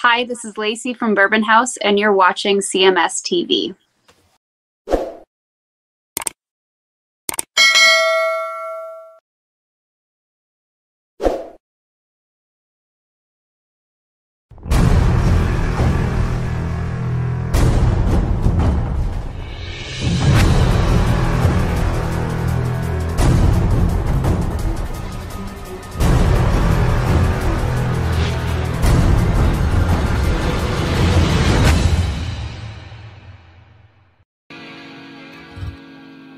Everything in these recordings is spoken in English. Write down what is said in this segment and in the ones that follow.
Hi, this is Lacey from Bourbon House, and you're watching CMS TV.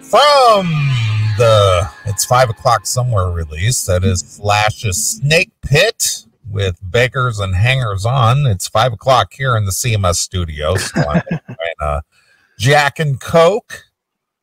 From the It's 5 O'Clock Somewhere release, that is Flash's Snake Pit with Beggars and Hangers On. It's 5 o'clock here in the CMS studios. So I'm enjoying Jack and Coke,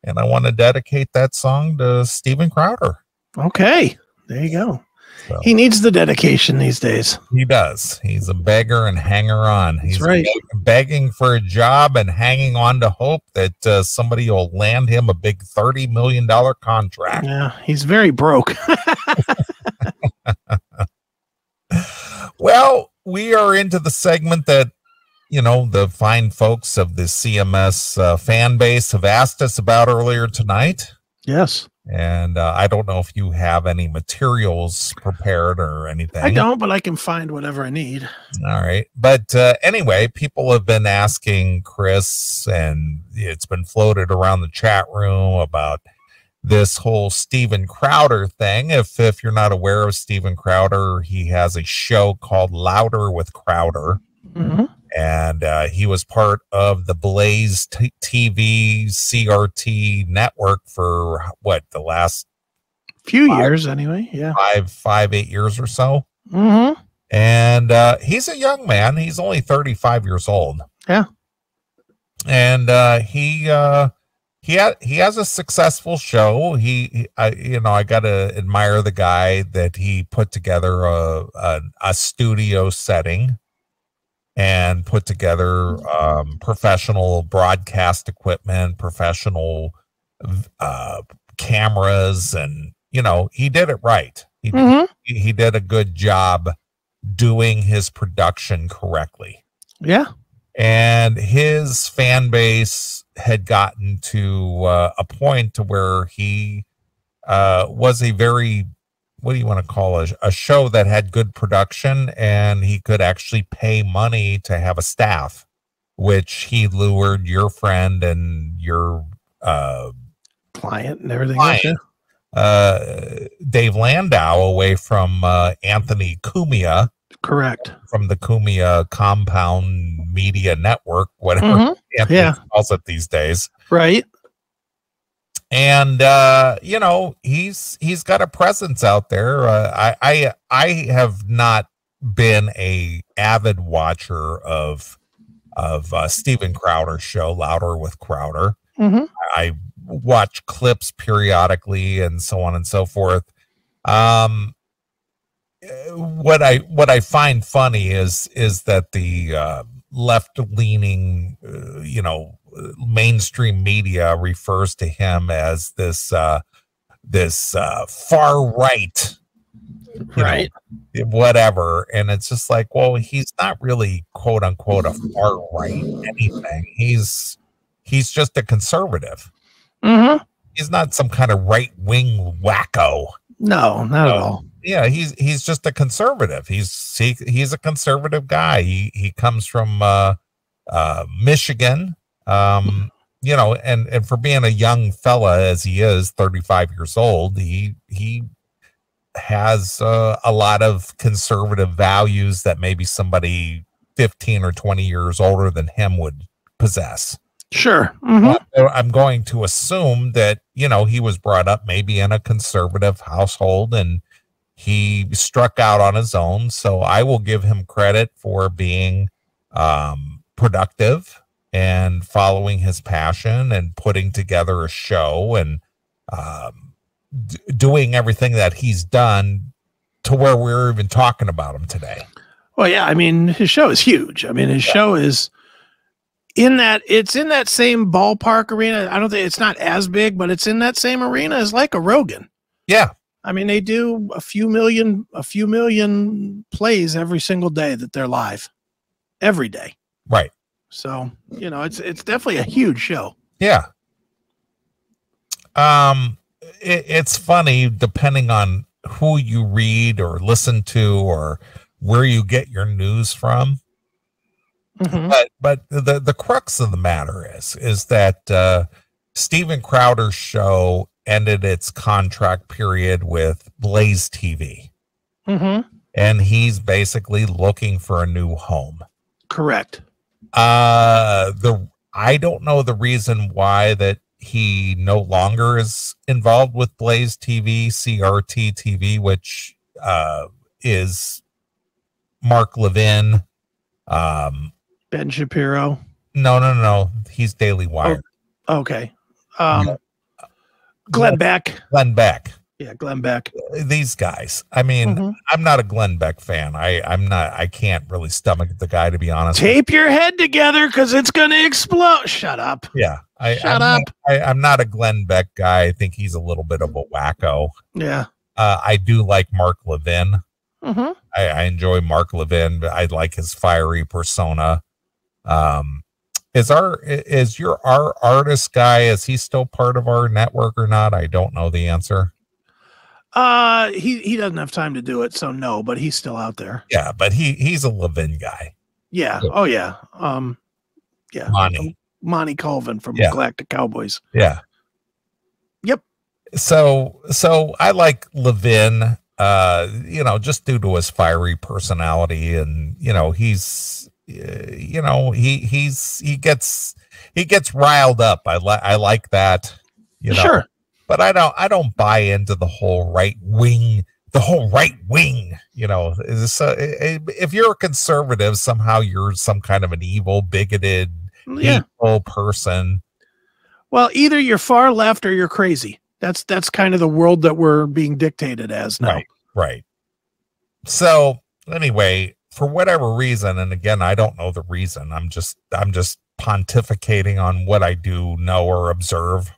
and I want to dedicate that song to Steven Crowder. Okay, there you go. So, he needs the dedication these days. He does. He's a beggar and hanger on. He's right. Begging for a job and hanging on to hope that somebody will land him a big $30 million contract. Yeah, he's very broke. Well, we are into the segment that, you know, the fine folks of the CMS fan base have asked us about earlier tonight. Yes. And I don't know if you have any materials prepared or anything. I don't, but I can find whatever I need. All right. But anyway, people have been asking Chris, and it's been floated around the chat room about this whole Steven Crowder thing. If you're not aware of Steven Crowder, he has a show called Louder with Crowder. Mm-hmm. And he was part of the Blaze TV CRT network for what, the last few years anyway. Yeah. 8 years or so. Mm-hmm. And he's a young man. He's only 35 years old. Yeah. And he has a successful show. I got to admire the guy that he put together a studio setting and put together professional broadcast equipment, professional cameras, and, you know, he did it right. He did a good job doing his production correctly. Yeah. And his fan base had gotten to a point to where he was a very, what do you want to call a show that had good production, and he could actually pay money to have a staff, which he lured your friend and your client and everything else, Dave Landau, away from Anthony Cumia. Correct. From the Cumia Compound Media Network, whatever Anthony calls it these days. Right. And you know, he's got a presence out there. I have not been a avid watcher of Steven Crowder's show, Louder with Crowder. Mm-hmm. I watch clips periodically and so on and so forth. What I find funny is that the left-leaning, mainstream media refers to him as this far right, right, whatever, and it's just like, well, he's not really quote unquote a far right anything. He's just a conservative. Mm-hmm. He's not some kind of right-wing wacko. No, not at all. Yeah, he's just a conservative. He's a conservative guy. He comes from Michigan. And for being a young fella as he is, 35 years old, he has a lot of conservative values that maybe somebody 15 or 20 years older than him would possess. Sure. Mm-hmm. I'm going to assume that, he was brought up maybe in a conservative household and he struck out on his own. So I will give him credit for being productive and following his passion and putting together a show and doing everything that he's done to where we're even talking about him today. Well, yeah, I mean, his show is huge. I mean, his show is it's in that same ballpark arena. I don't think it's not as big, but it's in that same arena as like a Rogan. Yeah. I mean, they do a few million plays every single day that they're live. every day. Right. So, you know, it's definitely a huge show. Yeah. It's funny depending on who you read or listen to or where you get your news from. Mm-hmm. But the crux of the matter is that Steven Crowder's show ended its contract period with Blaze TV. Mm-hmm. And he's basically looking for a new home. Correct. I don't know the reason why that he no longer is involved with Blaze TV, CRT TV, which is Mark Levin. Ben Shapiro. No. He's Daily Wire. Oh, okay. Glenn Beck. Glenn Beck. Yeah, Glenn Beck. These guys. I mean, I'm not a Glenn Beck fan. I can't really stomach the guy, to be honest. Tape your head together because it's going to explode. Shut up. Yeah. Shut up. I'm not a Glenn Beck guy. I think he's a little bit of a wacko. Yeah. I do like Mark Levin. Mm-hmm. I enjoy Mark Levin, but I like his fiery persona. Is our artist guy, is he still part of our network or not? I don't know the answer. He doesn't have time to do it, so no, but he's still out there. Yeah, but he's a Levin guy. Yeah. Oh yeah. Yeah. Monty Colvin from Galactic Cowboys. Yeah. Yep. So I like Levin, just due to his fiery personality, and he gets riled up. I like that. Sure. But I don't buy into the whole right wing. If you're a conservative, somehow you're some kind of an evil, bigoted, hateful person. Well, either you're far left or you're crazy. That's kind of the world that we're being dictated as now. Right. So anyway, for whatever reason, and again, I don't know the reason. I'm just pontificating on what I do know or observe.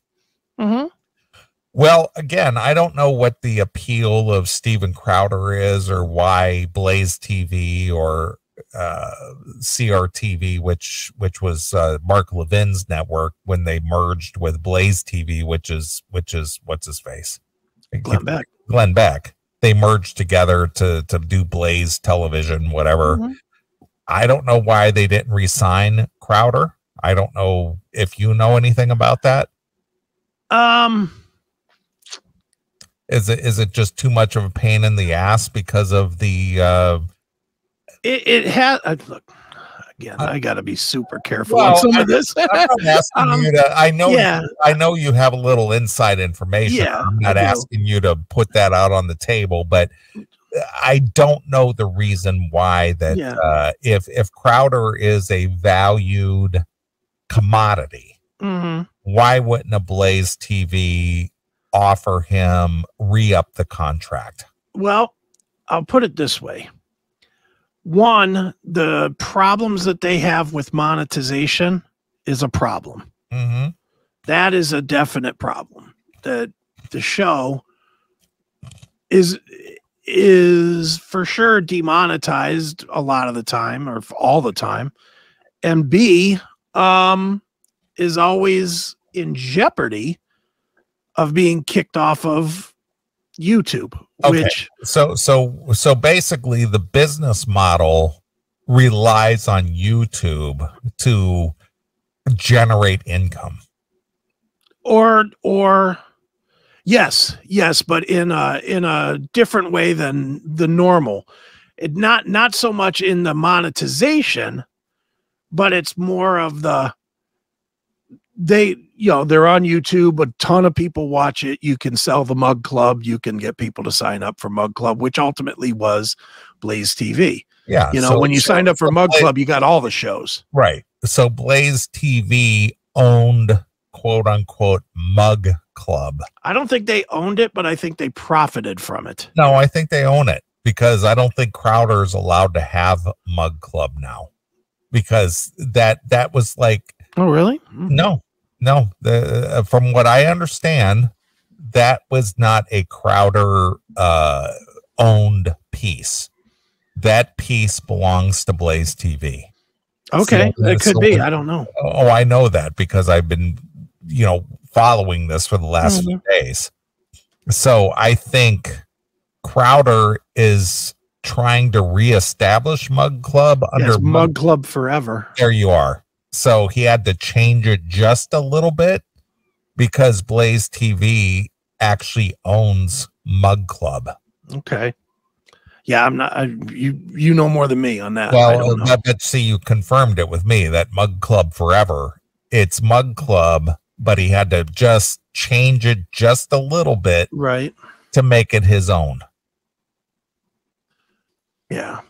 Mm-hmm. Well, again, I don't know what the appeal of Steven Crowder is, or why Blaze TV or CRTV, which was Mark Levin's network, when they merged with Blaze TV, which is what's his face, Glenn Beck. They merged together to do Blaze Television, whatever. Mm-hmm. I don't know why they didn't re-sign Crowder. I don't know if you know anything about that. Is it just too much of a pain in the ass because of the it had look again, I gotta be super careful on some of this. I'm not asking you to, I know you have a little inside information. Yeah, I'm not asking you to put that out on the table, but I don't know the reason why that if Crowder is a valued commodity, why wouldn't a Blaze TV offer him re-up the contract? Well, I'll put it this way. One, the problems that they have with monetization is a problem. Mm-hmm. That is a definite problem. That the show is for sure demonetized a lot of the time, or all the time, and B, is always in jeopardy of being kicked off of YouTube. Okay. Which so basically the business model relies on YouTube to generate income. Or yes, but in a different way than the normal. Not so much in the monetization, but it's more of they're on YouTube. A ton of people watch it. You can sell the Mug Club. You can get people to sign up for Mug Club, which ultimately was Blaze TV. Yeah. When you signed up for Mug Club, you got all the shows. Right. So Blaze TV owned, quote unquote, Mug Club. I don't think they owned it, but I think they profited from it. No, I think they own it, because I don't think Crowder is allowed to have Mug Club now, because that was like, oh really? Mm-hmm. No, from what I understand, that was not a Crowder owned piece. That piece belongs to Blaze TV. Okay, So, it could so be. when- I don't know. Oh, I know that because I've been, following this for the last few days. So I think Crowder is trying to reestablish Mug Club under Yes, Mug Club forever. There you are. So he had to change it just a little bit because Blaze TV actually owns Mug Club. Okay. Yeah, I'm not. You know more than me on that. I Well, don't know. but see, you confirmed it with me that Mug Club forever. It's Mug Club, but he had to just change it just a little bit, Right. to make it his own. Yeah.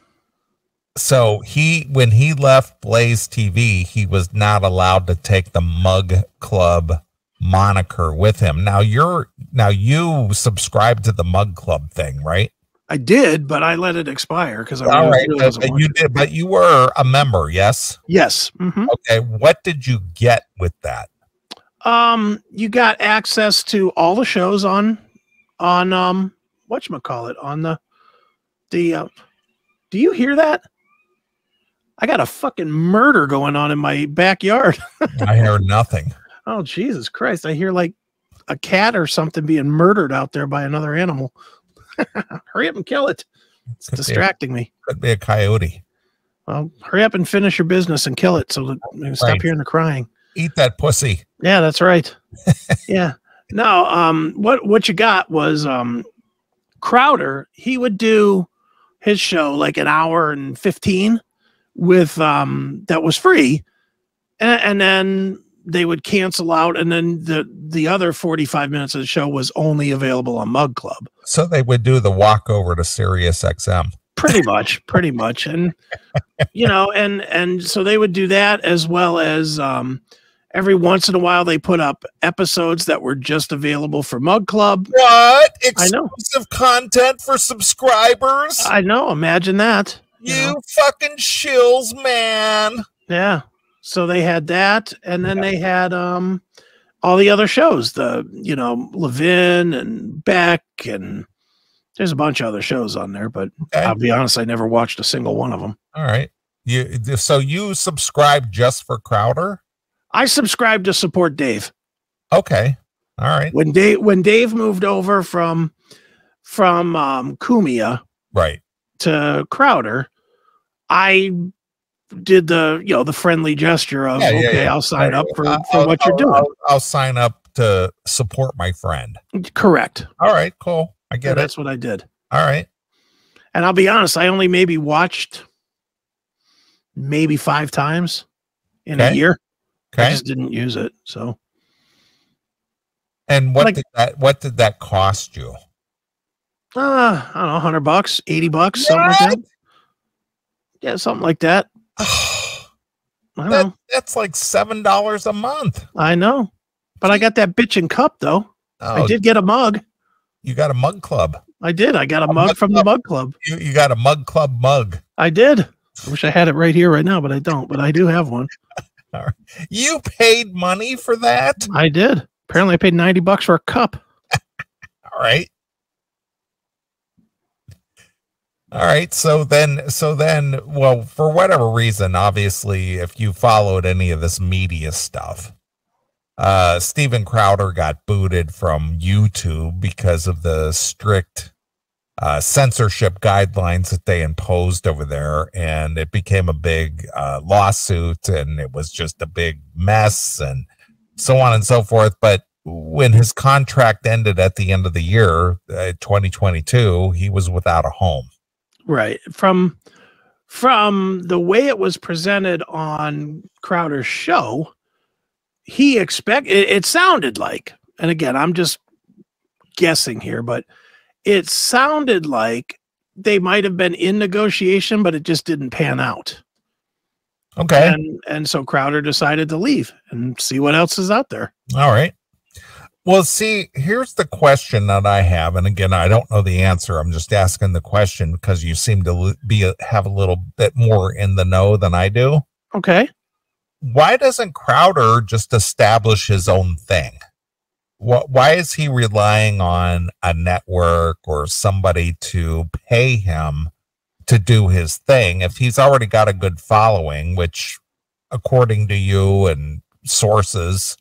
So when he left Blaze TV, he was not allowed to take the Mug Club moniker with him. Now you subscribe to the Mug Club thing, right? I did, but I let it expire because I All right, really wasn't but you did, but you were a member, yes? Yes. Mm-hmm. Okay, what did you get with that? You got access to all the shows on whatchamacallit, on the do you hear that? I got a fucking murder going on in my backyard. I heard nothing. Oh, Jesus Christ. I hear like a cat or something being murdered out there by another animal. Hurry up and kill it. It's distracting me. Could be a coyote. Well, hurry up and finish your business and kill it so that we stop hearing the crying. Eat that pussy. Yeah, that's right. Yeah. No, what you got was Crowder. He would do his show like an hour and 15 with that was free, and then they would cancel out, and then the other 45 minutes of the show was only available on Mug Club. So they would do the walk over to Sirius XM. Pretty much. And and so they would do that, as well as every once in a while they put up episodes that were just available for Mug Club. What? I know. Exclusive content for subscribers? I know. Imagine that. You fucking shills, man. Yeah. So they had that, and then they had all the other shows, Levin and Beck, and there's a bunch of other shows on there, but I'll be honest, I never watched a single one of them. All right. So you subscribe just for Crowder? I subscribed to support Dave. Okay. All right. When Dave moved over from Kumia right to Crowder, I did the friendly gesture of I'll sign up for what you're doing. I'll sign up to support my friend. Correct. All right, cool. I get it. That's what I did. All right. And I'll be honest, I only maybe watched 5 times in a year. Okay. I just didn't use it. So. And what did that cost you? I don't know, $100, $80, something like that. Yeah, something like that. I know. That's like $7 a month. I know. But I got that bitchin' cup though. Oh, I did get a mug. You got a Mug Club. I did. I got a mug from the Mug Club. You got a Mug Club mug. I did. I wish I had it right here, right now, but I don't. But I do have one. All right. You paid money for that? I did. Apparently I paid $90 for a cup. All right. All right. So then, well, for whatever reason, obviously, if you followed any of this media stuff, Steven Crowder got booted from YouTube because of the strict censorship guidelines that they imposed over there. And it became a big lawsuit, and it was just a big mess and so on and so forth. But when his contract ended at the end of the year, 2022, he was without a home. Right. From the way it was presented on Crowder's show, it sounded like, and again, I'm just guessing here, but it sounded like they might have been in negotiation, but it just didn't pan out. Okay. And so Crowder decided to leave and see what else is out there. All right. Well, see, here's the question that I have. And again, I don't know the answer. I'm just asking the question because you seem to have a little bit more in the know than I do. Okay. Why doesn't Crowder just establish his own thing? Why is he relying on a network or somebody to pay him to do his thing if he's already got a good following, which according to you and sources,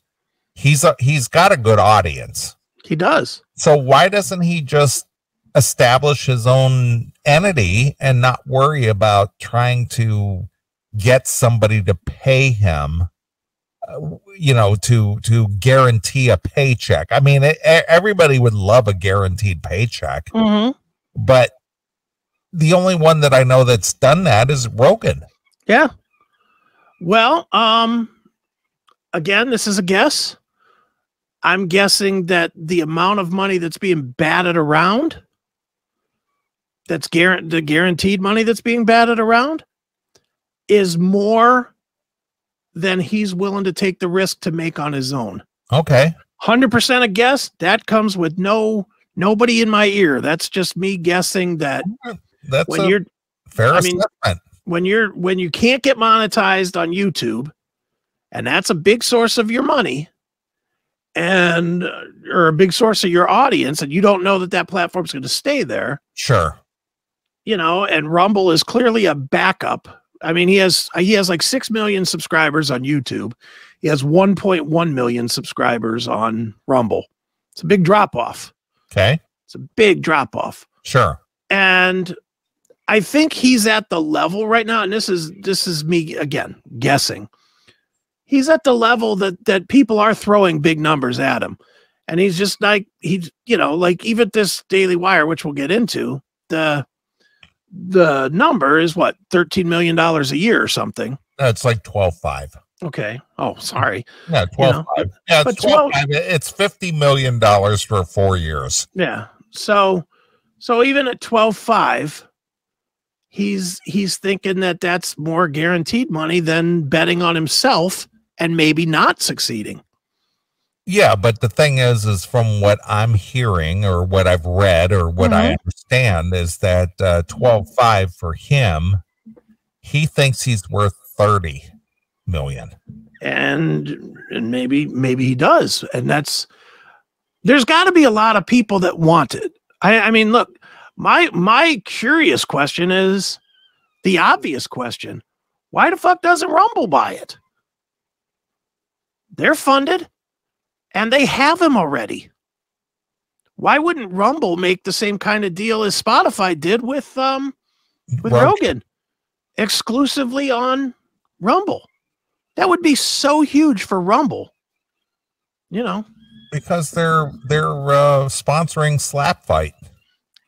he's got a good audience. He does. So why doesn't he just establish his own entity and not worry about trying to get somebody to pay him, to guarantee a paycheck? I mean, everybody would love a guaranteed paycheck, but the only one that I know that's done that is Rogan. Yeah. Well, again, this is a guess. I'm guessing that the amount of money that's being batted around, the guaranteed money that's being batted around, is more than he's willing to take the risk to make on his own. Okay. 100% a guess. That comes with nobody in my ear. That's just me guessing that. That's a fair assessment. When you can't get monetized on YouTube, and that's a big source of your money, or a big source of your audience, and you don't know that platform's going to stay there. Sure. And Rumble is clearly a backup. I mean, he has like 6 million subscribers on YouTube. He has 1.1 million subscribers on Rumble. It's a big drop off. Okay. It's a big drop off. Sure. And I think he's at the level right now, and this is me again guessing. He's at the level that people are throwing big numbers at him, and he's just like like even this Daily Wire, which we'll get into, the number is what, $13 million a year or something. That's like 12.5. Okay. Oh, sorry. Yeah, 12.5. Yeah, it's 12.5. It's $50 million for 4 years. Yeah. So even at 12.5. He's thinking that that's more guaranteed money than betting on himself and maybe not succeeding. Yeah, but the thing is from what I'm hearing or what I've read or what I understand is that 12.5 for him, he thinks he's worth 30 million. And maybe he does. And there's got to be a lot of people that want it. I mean, look, my curious question is the obvious question. Why the fuck doesn't Rumble buy it? They're funded and they have him already. Why wouldn't Rumble make the same kind of deal as Spotify did with Rogan, exclusively on Rumble? That would be so huge for Rumble. Because they're sponsoring Slap Fight.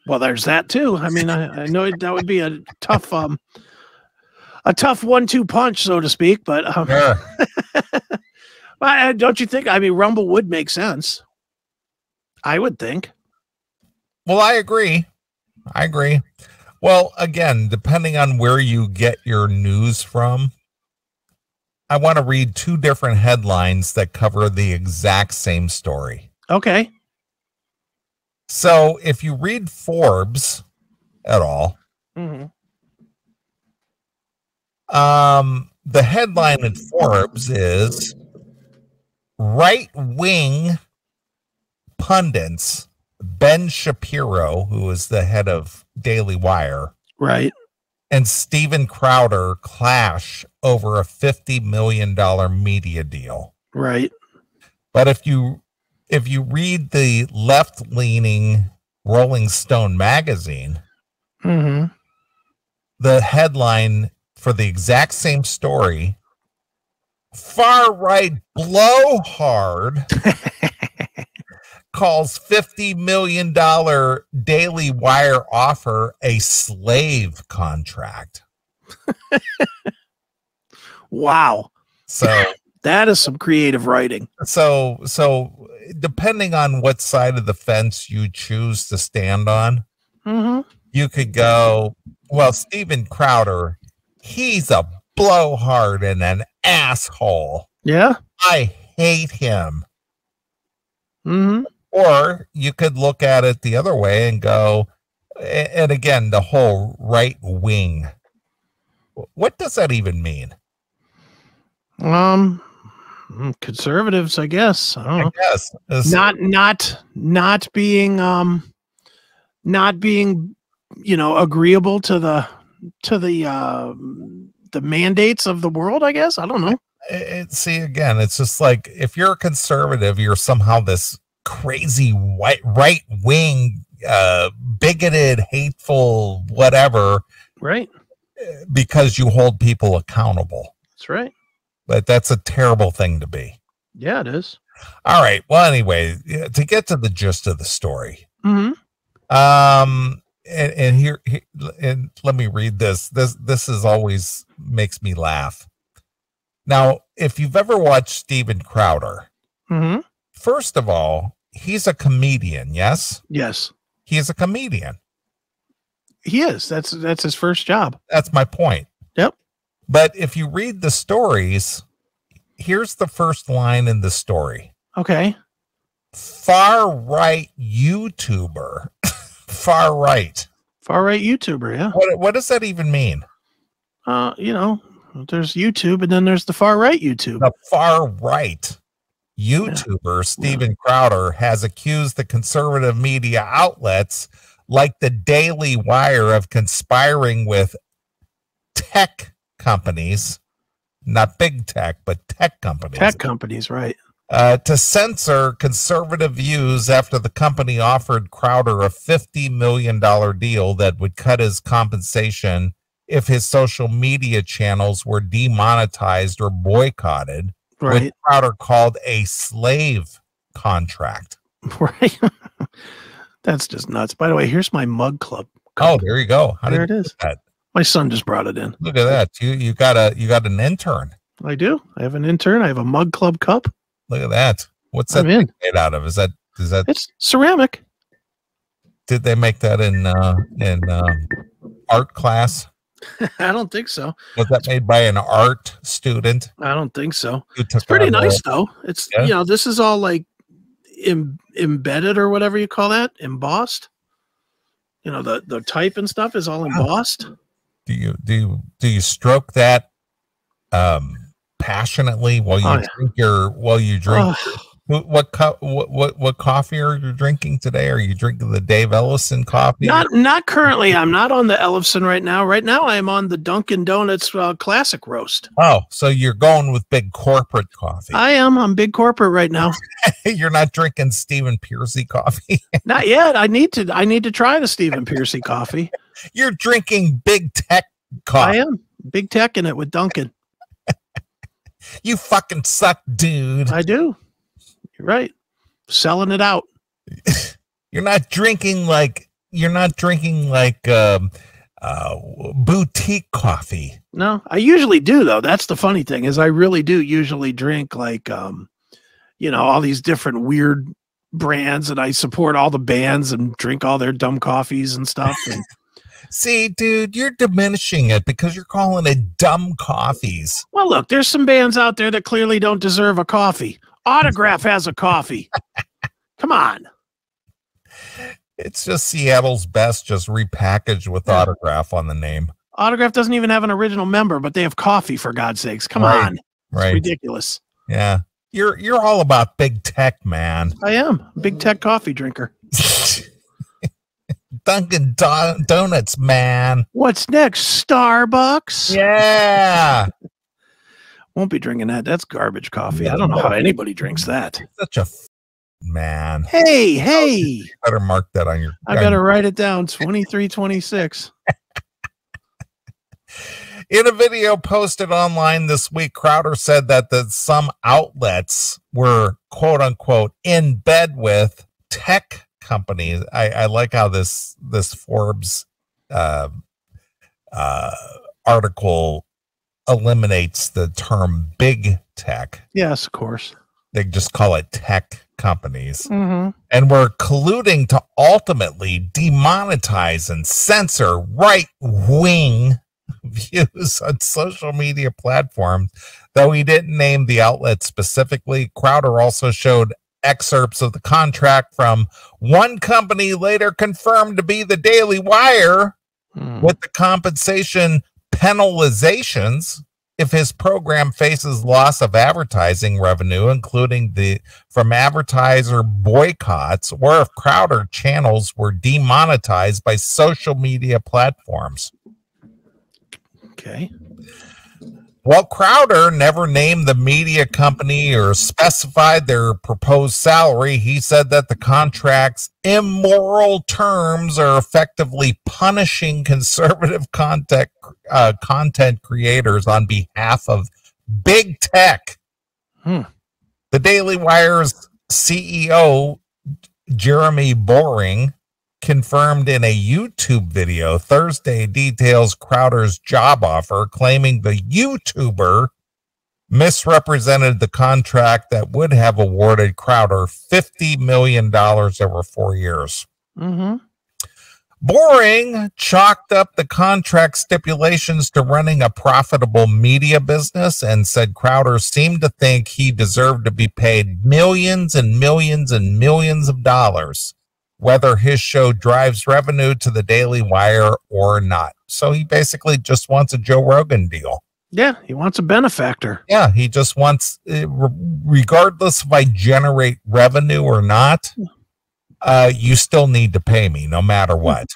Well, there's that too. I mean, I know that would be a tough 1-2 punch, so to speak. But don't you think? I mean, Rumble would make sense. I would think. Well, I agree. Well, again, depending on where you get your news from, I want to read 2 different headlines that cover the exact same story. Okay. So if you read Forbes at all, mm-hmm. The headline in Forbes is right-wing pundits Ben Shapiro, who is the head of Daily Wire, right, and Steven Crowder clash over a $50 million media deal. Right. But if you read the left-leaning Rolling Stone magazine, mm-hmm. the headline for the exact same story, far-right blowhard calls $50 million Daily Wire offer a slave contract. Wow. So that is some creative writing. So depending on what side of the fence you choose to stand on, mm-hmm. you could go, well, Steven Crowder, he's a blowhard and an asshole. Yeah. I hate him. Mm-hmm. Or you could look at it the other way and go, and again, the whole right wing. What does that even mean? Conservatives, I guess. I don't know. I guess not being agreeable to the the mandates of the world, I guess. I don't know. See, again, it's just like, if you're a conservative, you're somehow this crazy right wing, bigoted, hateful, whatever, right? Because you hold people accountable. That's right. But that's a terrible thing to be. Yeah, it is. All right. Well, anyway, to get to the gist of the story. Mm-hmm. And here, and let me read this. This is always makes me laugh. Now, if you've ever watched Steven Crowder, mm-hmm. First of all, he's a comedian. Yes. Yes. He is a comedian. He is. That's his first job. That's my point. Yep. But if you read the stories, here's the first line in the story. Okay. Far right YouTuber. Far right YouTuber. Yeah. What does that even mean? There's YouTube, and then there's the far right YouTube. The far right YouTuber, Steven Crowder, has accused the conservative media outlets like the Daily Wire of conspiring with tech companies, not big tech, but tech companies. Tech companies, right. To censor conservative views after the company offered Crowder a $50 million deal that would cut his compensation if his social media channels were demonetized or boycotted, right. Which Crowder called a slave contract. Right. That's just nuts. By the way, here's my mug club. Oh, there you go. There it is. That? My son just brought it in. Look at that. You got an intern. I do. I have an intern. I have a mug club cup. Look at that. What's that thing made out of? Is that it's ceramic. Did they make that in art class? I don't think so. Was that made by an art student? I don't think so. It's pretty nice though. It's this is all like embedded or whatever you call that, embossed. The type and stuff is all embossed. Do you stroke that passionately while you drink what coffee are you drinking today? Are you drinking the Dave Ellison coffee? Not currently. I'm not on the Ellison right now. Right now I am on the Dunkin' Donuts classic roast. Oh, so you're going with big corporate coffee. I am. I'm big corporate right now. You're not drinking Stephen Piercy coffee. Not yet. I need to try the Stephen Piercy coffee. You're drinking big tech coffee. I am. Big tech in it with Dunkin'. You fucking suck, dude. I do. You're right. Selling it out. You're not drinking like boutique coffee. No, I usually do though. That's the funny thing is I really do usually drink like all these different weird brands, and I support all the bands and drink all their dumb coffees and stuff. And see, dude, you're diminishing it because you're calling it dumb coffees. Well, look, there's some bands out there that clearly don't deserve a coffee. Autograph has a coffee. Come on. It's just Seattle's Best, just repackaged with Autograph on the name. Autograph doesn't even have an original member, but they have coffee, for God's sakes. Come on. It's ridiculous. Yeah. You're all about big tech, man. I am. Big tech coffee drinker. Dunkin' Donuts, man. What's next? Starbucks? Yeah. Won't be drinking that. That's garbage coffee. I don't know how anybody drinks that. Such a man. Hey. Better mark that on your. I got to write it down. 2326. In a video posted online this week, Crowder said that some outlets were, quote unquote, in bed with tech companies. I like how this Forbes article eliminates the term big tech. Yes, of course. They just call it tech companies. Mm-hmm. And we're colluding to ultimately demonetize and censor right-wing views on social media platforms. Though he didn't name the outlet specifically, Crowder also showed excerpts of the contract from one company later confirmed to be the Daily Wire with the compensation penalizations if his program faces loss of advertising revenue, including from advertiser boycotts, or if Crowder channels were demonetized by social media platforms. Okay. While Crowder never named the media company or specified their proposed salary, he said that the contract's immoral terms are effectively punishing conservative content creators on behalf of big tech. The Daily Wire's CEO, Jeremy Boring, confirmed in a YouTube video Thursday details Crowder's job offer, claiming the YouTuber misrepresented the contract that would have awarded Crowder $50 million over 4 years. Boring chalked up the contract stipulations to running a profitable media business and said Crowder seemed to think he deserved to be paid millions and millions and millions of dollars, whether his show drives revenue to the Daily Wire or not. So he basically just wants a Joe Rogan deal. Yeah, he wants a benefactor. Yeah, he just wants, regardless if I generate revenue or not, you still need to pay me no matter what.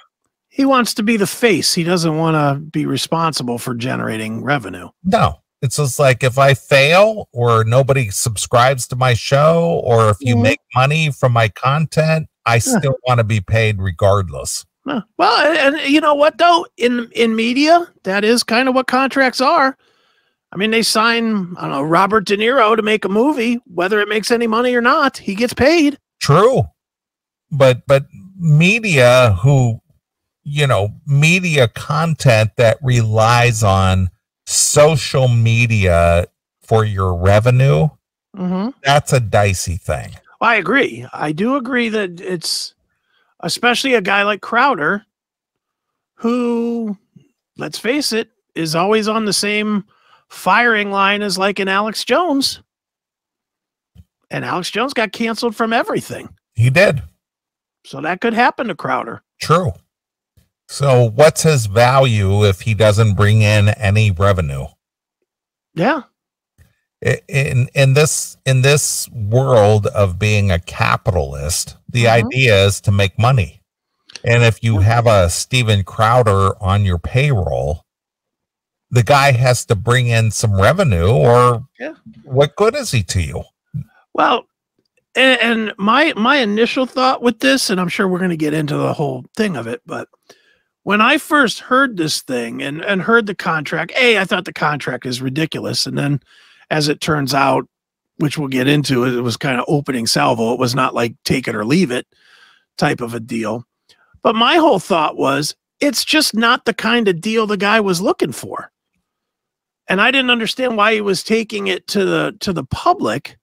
He wants to be the face. He doesn't want to be responsible for generating revenue. No, it's just like if I fail or nobody subscribes to my show or if you make money from my content, I still want to be paid regardless. Well, and you know what, though? In media, that is kind of what contracts are. I mean, they sign, I don't know, Robert De Niro to make a movie, whether it makes any money or not, he gets paid. True. But media media content that relies on social media for your revenue, that's a dicey thing. I agree. I do agree that it's, especially a guy like Crowder, who, let's face it, is always on the same firing line as like an Alex Jones. And Alex Jones got canceled from everything. He did. So that could happen to Crowder. True. So what's his value if he doesn't bring in any revenue? Yeah. In this world of being a capitalist, the idea is to make money. And if you have a Steven Crowder on your payroll, the guy has to bring in some revenue, or what good is he to you? Well, and my initial thought with this, and I'm sure we're going to get into the whole thing of it, but when I first heard this thing and heard the contract, I thought the contract is ridiculous. And then as it turns out, which we'll get into, it was kind of opening salvo. It was not like take it or leave it type of a deal. But my whole thought was, it's just not the kind of deal the guy was looking for. And I didn't understand why he was taking it to the public.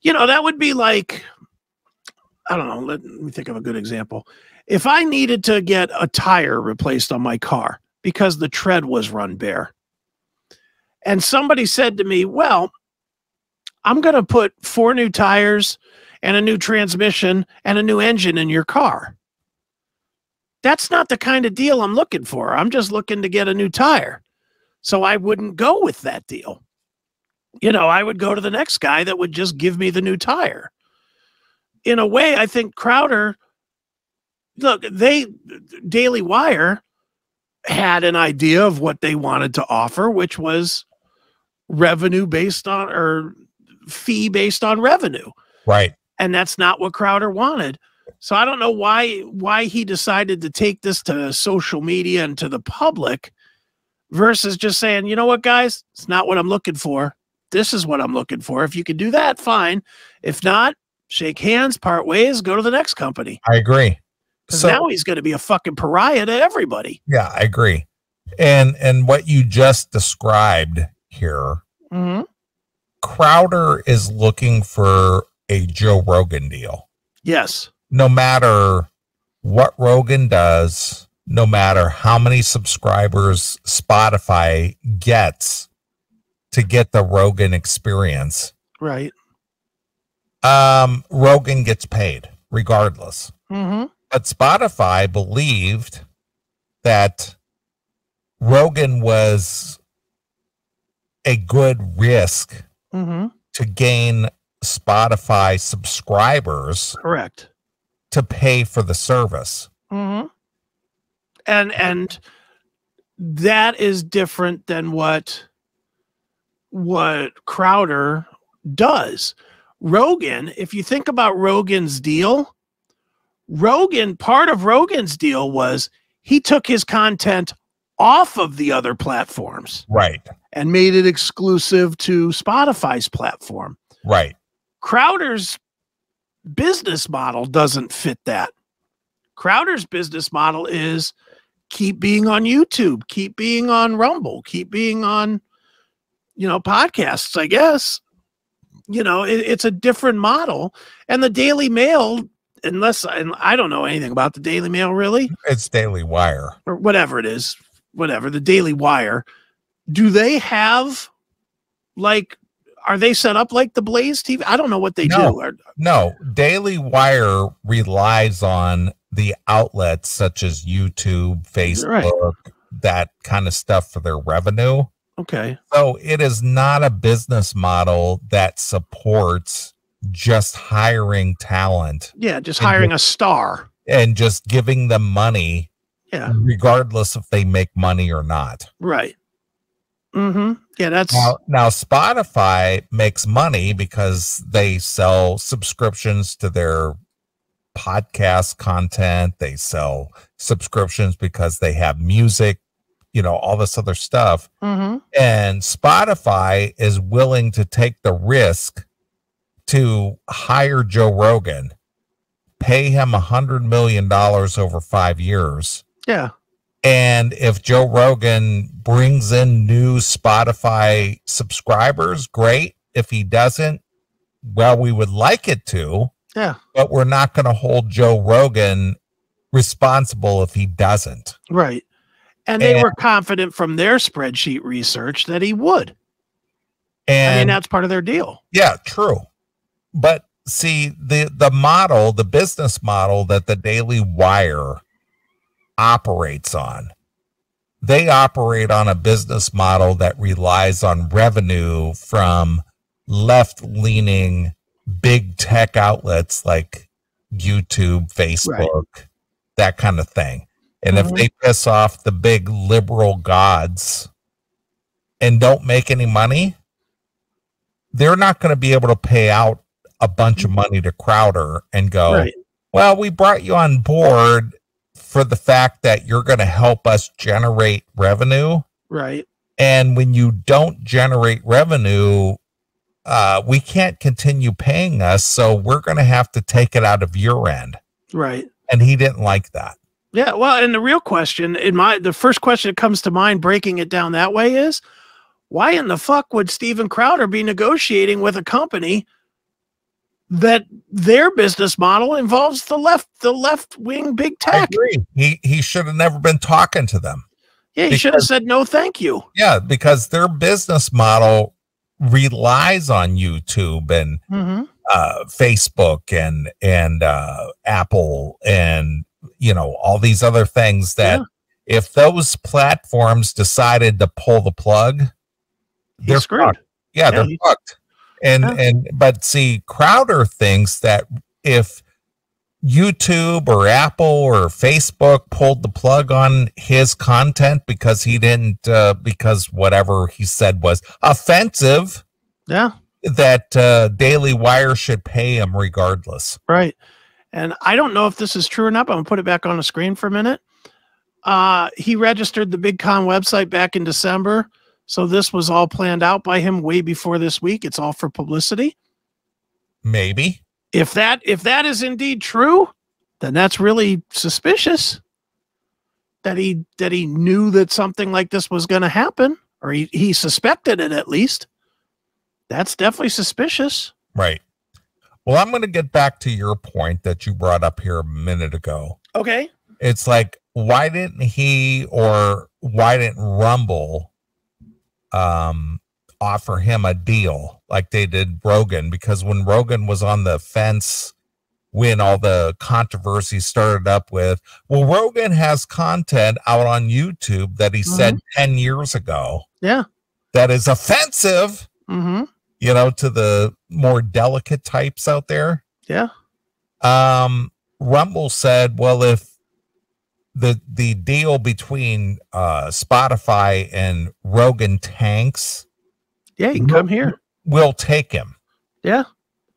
You know, that would be like, I don't know, let me think of a good example. If I needed to get a tire replaced on my car because the tread was run bare, and somebody said to me, well, I'm going to put 4 new tires and a new transmission and a new engine in your car. That's not the kind of deal I'm looking for. I'm just looking to get a new tire. So I wouldn't go with that deal. You know, I would go to the next guy that would just give me the new tire. In a way, I think Crowder, look, Daily Wire had an idea of what they wanted to offer, which was revenue based on, or fee based on revenue. Right. And that's not what Crowder wanted. So I don't know why he decided to take this to social media and to the public versus just saying, you know what, guys, it's not what I'm looking for. This is what I'm looking for. If you can do that, fine. If not, shake hands, part ways, go to the next company. I agree. Because now he's going to be a fucking pariah to everybody. Yeah, I agree. And what you just described here, Crowder is looking for a Joe Rogan deal. Yes. No matter what Rogan does, no matter how many subscribers Spotify gets to get the Rogan experience. Right. Rogan gets paid regardless. But Spotify believed that Rogan was a good risk to gain Spotify subscribers. Correct. To pay for the service. And that is different than what what Crowder does. Rogan, if you think about Rogan's deal, part of Rogan's deal was he took his content off of the other platforms. Right. And made it exclusive to Spotify's platform. Right. Crowder's business model doesn't fit that. Crowder's business model is keep being on YouTube, keep being on Rumble, keep being on, podcasts, I guess. It's a different model. And the Daily Mail, and I don't know anything about the Daily Mail, really. It's Daily Wire. Or whatever it is, the Daily Wire. Do they have, are they set up like the Blaze TV? I don't know what they do. No, Daily Wire relies on the outlets such as YouTube, Facebook, that kind of stuff for their revenue. Okay. So it is not a business model that supports just hiring talent. Yeah, just hiring a star. And just giving them money, regardless if they make money or not. Right. Mm-hmm. Yeah, that's now Spotify makes money because they sell subscriptions to their podcast content. They sell subscriptions because they have music, all this other stuff. Mm-hmm. And Spotify is willing to take the risk to hire Joe Rogan, pay him $100 million over 5 years. Yeah. And if Joe Rogan brings in new Spotify subscribers, great. If he doesn't, well, we would like it to. Yeah. But we're not going to hold Joe Rogan responsible if he doesn't. Right. And they were confident from their spreadsheet research that he would. And that's part of their deal. Yeah, true. But see, the model, the business model that the Daily Wire operates on, they operate on a business model that relies on revenue from left-leaning big tech outlets like YouTube, Facebook, that kind of thing. And if they piss off the big liberal gods and don't make any money, they're not going to be able to pay out a bunch of money to Crowder and go, well, we brought you on board for the fact that you're going to help us generate revenue. Right. And when you don't generate revenue, we can't continue paying us. So we're going to have to take it out of your end. Right. And he didn't like that. Yeah. Well, and the real question the first question that comes to mind breaking it down that way is, why in the fuck would Steven Crowder be negotiating with a company that their business model involves the left wing big tech? I agree. He should have never been talking to them. Yeah, he should have said no, thank you. Yeah, because their business model relies on YouTube and Facebook and Apple and all these other things that if those platforms decided to pull the plug, they're fucked. Yeah, they're fucked. But see, Crowder thinks that if YouTube or Apple or Facebook pulled the plug on his content because he didn't, because whatever he said was offensive, that Daily Wire should pay him regardless. Right. And I don't know if this is true or not, but I'm going to put it back on the screen for a minute. He registered the BigCon website back in December. So this was all planned out by him way before this week. It's all for publicity. Maybe. If that is indeed true, then that's really suspicious. That he knew that something like this was going to happen, or he suspected it at least. That's definitely suspicious. Right. Well, I'm going to get back to your point that you brought up here a minute ago. Okay. It's like, why didn't Rumble offer him a deal like they did Rogan? Because when Rogan was on the fence, when all the controversy started up with, well, Rogan has content out on YouTube that he said 10 years ago. Yeah. That is offensive, to the more delicate types out there. Yeah. Rumble said, well, if the deal between Spotify and Rogan tanks, Yeah, you can come here. We'll take him. Yeah.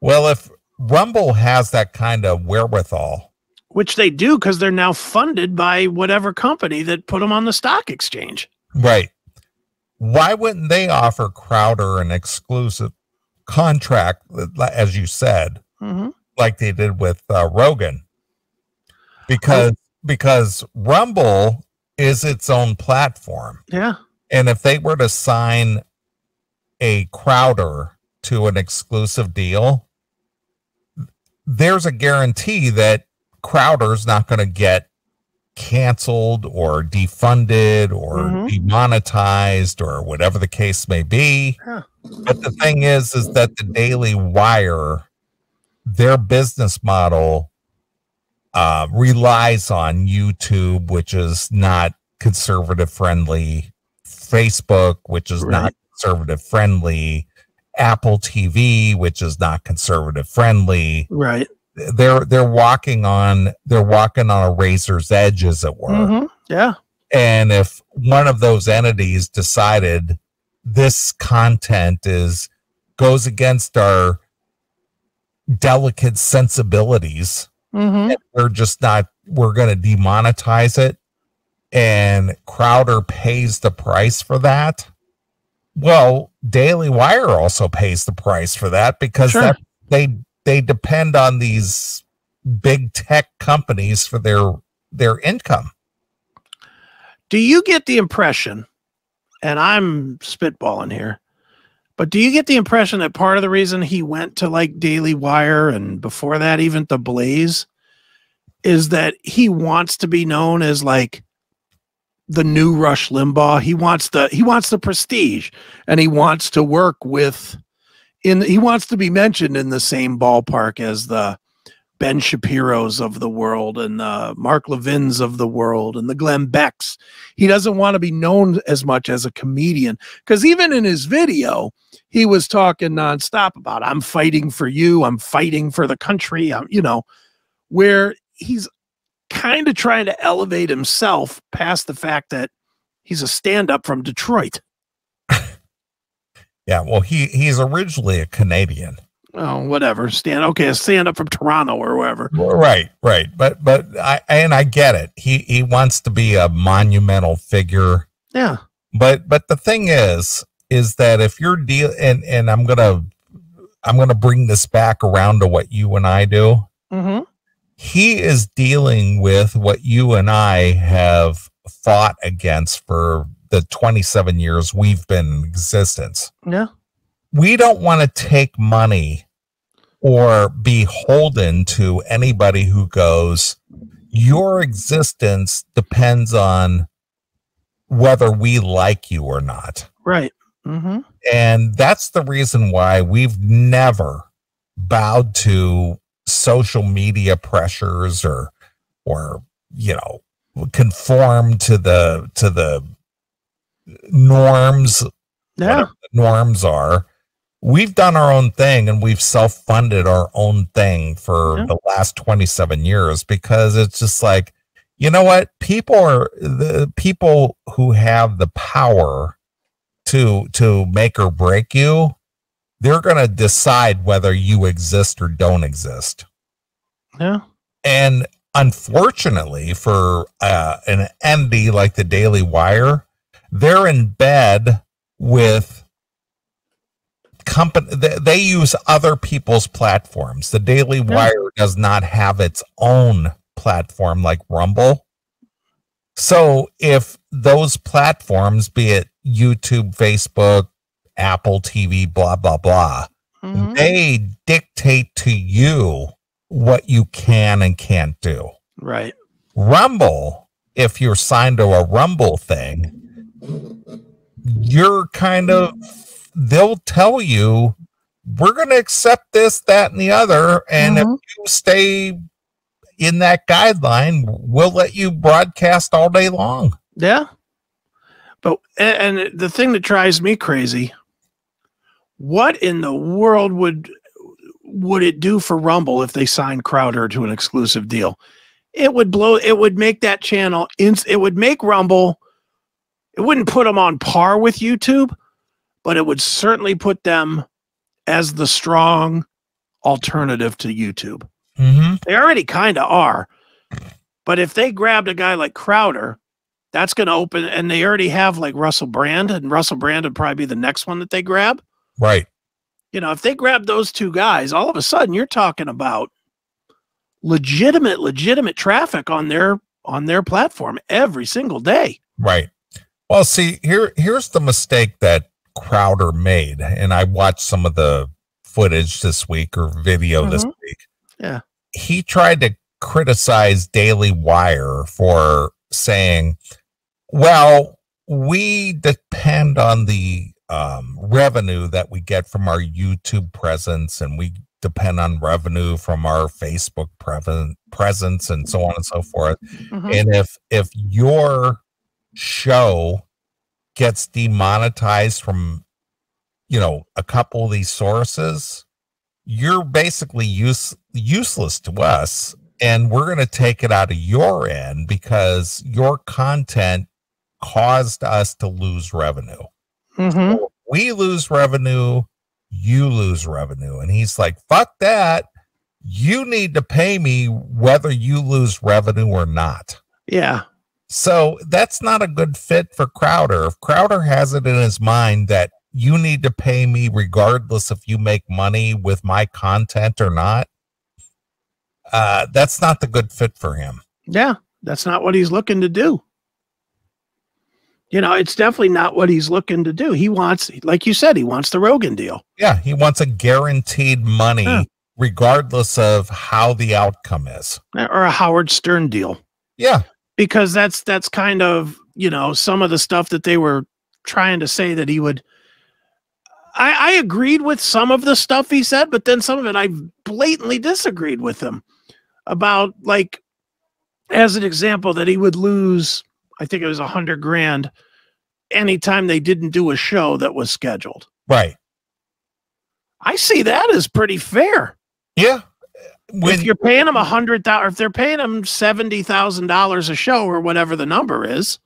Well, if Rumble has that kind of wherewithal, which they do because they're now funded by whatever company that put them on the stock exchange. Right. Why wouldn't they offer Crowder an exclusive contract, as you said, like they did with Rogan? Because Rumble is its own platform. Yeah. And if they were to sign a Crowder to an exclusive deal, there's a guarantee that Crowder's not going to get canceled or defunded or demonetized or whatever the case may be. Huh. But the thing is that the Daily Wire, their business model relies on YouTube, which is not conservative friendly, Facebook, which is not conservative friendly, Apple TV, which is not conservative friendly. Right. They're walking on a razor's edge, as it were. Yeah. And if one of those entities decided this content goes against our delicate sensibilities, and we're going to demonetize it, and Crowder pays the price for that, well, Daily Wire also pays the price for that, because they depend on these big tech companies for their income. Do you get the impression, and I'm spitballing here, but do you get the impression that part of the reason he went to like Daily Wire and before that even to Blaze is that he wants to be known as like the new Rush Limbaugh? He wants the prestige, and he wants to work with he wants to be mentioned in the same ballpark as the Ben Shapiro's of the world and the Mark Levin's of the world and the Glenn Becks. He doesn't want to be known as much as a comedian, because even in his video, he was talking nonstop about, I'm fighting for you, I'm fighting for the country, where he's kind of trying to elevate himself past the fact that he's a stand-up from Detroit. Yeah, well, he's originally a Canadian. Oh, whatever. A stand-up from Toronto or wherever. Right. But I get it. He wants to be a monumental figure. Yeah. But the thing is that if you're and I'm gonna bring this back around to what you and I do. He is dealing with what you and I have fought against for the 27 years we've been in existence. Yeah. We don't want to take money or be beholden to anybody who goes, your existence depends on whether we like you or not. Right. And that's the reason why we've never bowed to social media pressures or conform to the norms. Whatever the norms are. We've done our own thing, and we've self-funded our own thing for the last 27 years, because it's just like, you know what? The people who have the power to make or break you, they're going to decide whether you exist or don't exist. Yeah. And unfortunately for an entity like the Daily Wire, they're in bed with company. They use other people's platforms. The Daily Wire does not have its own platform like Rumble. So if those platforms, be it YouTube, Facebook, Apple TV, blah, blah, blah, they dictate to you what you can and can't do. Right. Rumble, if you're signed to a Rumble thing, you're they'll tell you, we're going to accept this, that, and the other. And if you stay in that guideline, we'll let you broadcast all day long. Yeah. But, and the thing that drives me crazy, what in the world would it do for Rumble if they signed Crowder to an exclusive deal? It would make that channel, it would make Rumble, it wouldn't put them on par with YouTube, but it would certainly put them as the strong alternative to YouTube. Mm-hmm. They already kind of are. But if they grabbed a guy like Crowder, that's going to open, and they already have like Russell Brand, and Russell Brand would probably be the next one that they grab. Right. You know, if they grab those two guys, all of a sudden you're talking about legitimate traffic on their platform every single day. Right. Well, see, here's the mistake that Crowder made, and I watched some of the footage this week or video this week. Yeah. He tried to criticize Daily Wire for saying, well, we depend on the revenue that we get from our YouTube presence, and we depend on revenue from our Facebook presence, and so on and so forth. And if your show gets demonetized from, you know, a couple of these sources, you're basically useless to us, and we're going to take it out of your end because your content caused us to lose revenue. So we lose revenue, you lose revenue. And he's like, fuck that. You need to pay me whether you lose revenue or not. Yeah. So that's not a good fit for Crowder. If Crowder has it in his mind that you need to pay me regardless if you make money with my content or not, that's not the good fit for him. Yeah, that's not what he's looking to do. You know, it's definitely not what he's looking to do. He wants, like you said, he wants the Rogan deal. Yeah, he wants a guaranteed money regardless of how the outcome is. Or a Howard Stern deal. Yeah. Because that's kind of, you know, some of the stuff that they were trying to say that he would. I agreed with some of the stuff he said, but then some of it I blatantly disagreed with him about, like, as an example, that he would lose, I think it was $100,000 anytime they didn't do a show that was scheduled. Right. I see that as pretty fair. Yeah. If you're paying them $100,000, if they're paying him $70,000 a show or whatever the number is,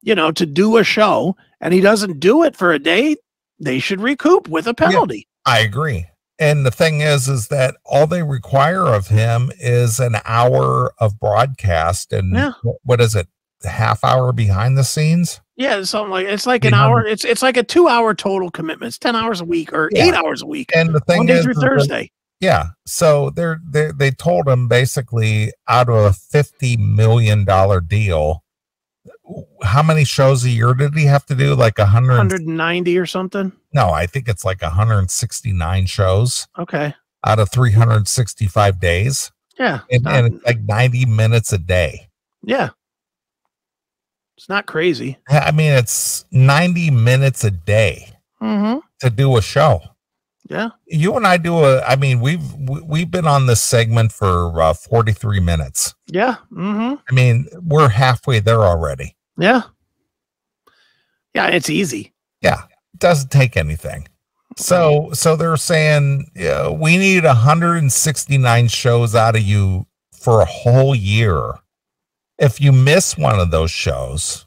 you know, to do a show, and he doesn't do it for a day, they should recoup with a penalty. Yeah, I agree. And the thing is that all they require of him is an hour of broadcast, and what is it? Half hour behind the scenes? Yeah, something like, it's like an hour. It's like a 2-hour total commitment. It's 10 hours a week or 8 hours a week. And the thing Monday is, through Thursday. Yeah. So they told him basically out of a $50 million deal, how many shows a year did he have to do? Like 190 or something? No, I think it's like 169 shows. Okay. Out of 365 days. Yeah. And it's like 90 minutes a day. Yeah. It's not crazy. I mean, it's 90 minutes a day to do a show. Yeah. You and I we've been on this segment for 43 minutes. Yeah. I mean, we're halfway there already. Yeah. Yeah, it's easy. Yeah. It doesn't take anything. So they're saying, we need 169 shows out of you for a whole year. If you miss one of those shows,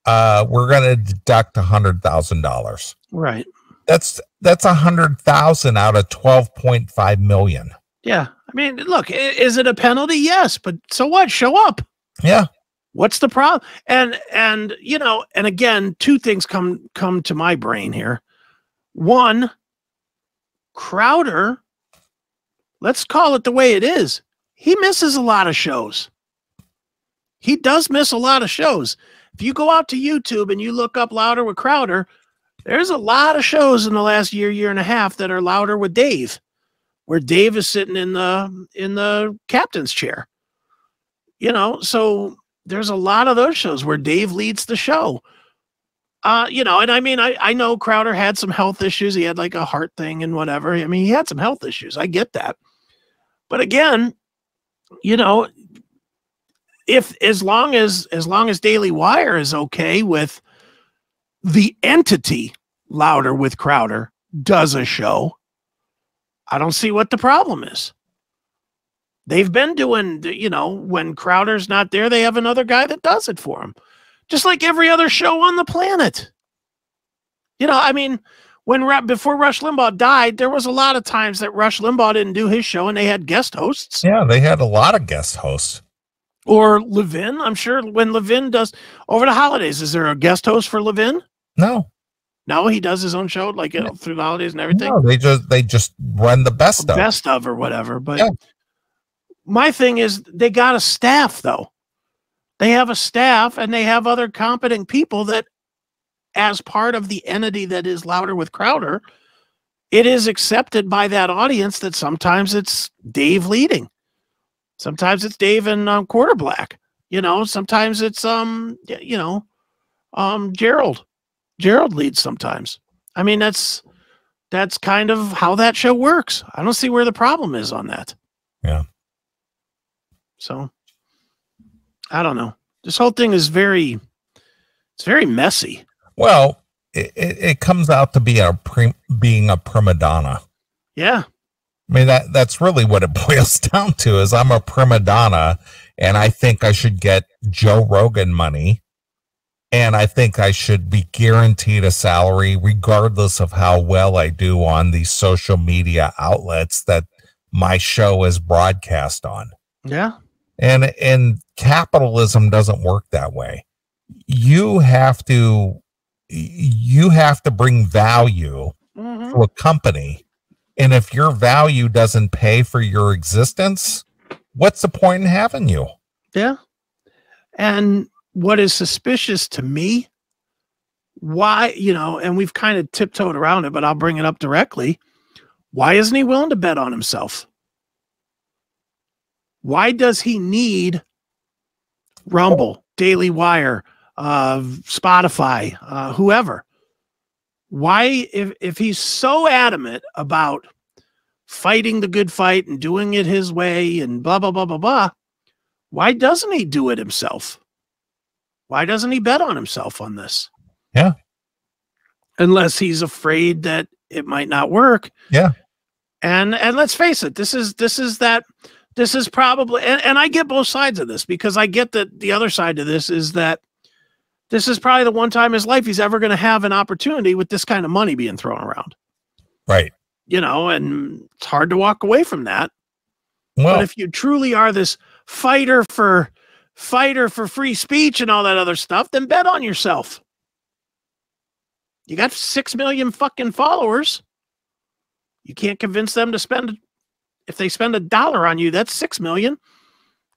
we're going to deduct $100,000. Right. That's 100,000 out of 12.5 million. Yeah. I mean, look, is it a penalty? Yes, but so what? Show up. Yeah. What's the problem? And you know, and again, two things come to my brain here. One, Crowder, let's call it the way it is. He misses a lot of shows. He does miss a lot of shows. If you go out to YouTube and you look up Louder with Crowder, there's a lot of shows in the last year and a half that are Louder with Dave, where Dave is sitting in the captain's chair. You know, so there's a lot of those shows where Dave leads the show. You know, and I mean, I know Crowder had some health issues. He had like a heart thing and whatever. I mean, he had some health issues. I get that. But again, you know, if as long as Daily Wire is okay with the entity Louder with Crowder does a show, I don't see what the problem is. They've been doing, you know, when Crowder's not there, they have another guy that does it for them. Just like every other show on the planet. You know, I mean, before Rush Limbaugh died, there was a lot of times that Rush Limbaugh didn't do his show and they had guest hosts. Yeah, they had a lot of guest hosts. Or Levin, I'm sure when Levin does over the holidays, is there a guest host for Levin? No. No, he does his own show like through the holidays and everything. No, they just run the best of or whatever. But my thing is they got a staff though. They have a staff and they have other competent people that, as part of the entity that is Louder with Crowder, it is accepted by that audience that sometimes it's Dave leading. Sometimes it's Dave and Quarterblack. You know, sometimes it's Gerald. Gerald leads sometimes. I mean, that's kind of how that show works. I don't see where the problem is on that. Yeah. So I don't know. This whole thing is very messy. Well, it comes out to be being a prima donna. Yeah. I mean, that's really what it boils down to is I'm a prima donna and I think I should get Joe Rogan money. And I think I should be guaranteed a salary regardless of how well I do on these social media outlets that my show is broadcast on. Yeah. And capitalism doesn't work that way. You have to bring value to a company. And if your value doesn't pay for your existence, what's the point in having you? Yeah. And what is suspicious to me, why, and we've kind of tiptoed around it, but I'll bring it up directly. Why isn't he willing to bet on himself? Why does he need Rumble, Daily Wire, Spotify, whoever? Why, if he's so adamant about fighting the good fight and doing it his way and blah, blah, blah, blah, blah, why doesn't he do it himself? Why doesn't he bet on himself on this? Yeah. Unless he's afraid that it might not work. Yeah. And let's face it, this is probably, and I get both sides of this because I get that the other side of this is that this is probably the one time in his life he's ever going to have an opportunity with this kind of money being thrown around. Right. And it's hard to walk away from that. Well, but if you truly are this fighter for free speech and all that other stuff, then bet on yourself. You got 6 million fucking followers. You can't convince them to spend, if they spend $1 on you, that's 6 million.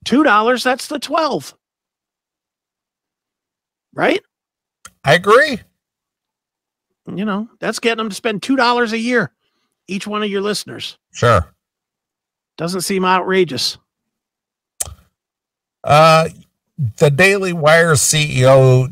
$2, that's the 12. Right? I agree. That's getting them to spend $2 a year, each one of your listeners. Sure. Doesn't seem outrageous. The Daily Wire CEO,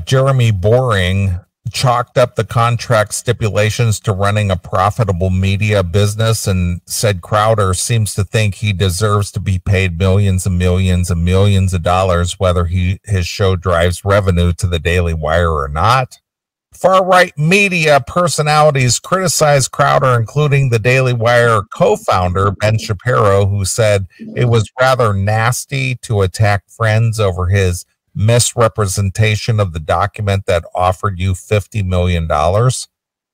Jeremy Boring, chalked up the contract stipulations to running a profitable media business and said Crowder seems to think he deserves to be paid millions and millions and millions of dollars, whether his show drives revenue to the Daily Wire or not. Far-right media personalities criticized Crowder, including the Daily Wire co-founder, Ben Shapiro, who said it was rather nasty to attack friends over his misrepresentation of the document that offered you $50 million.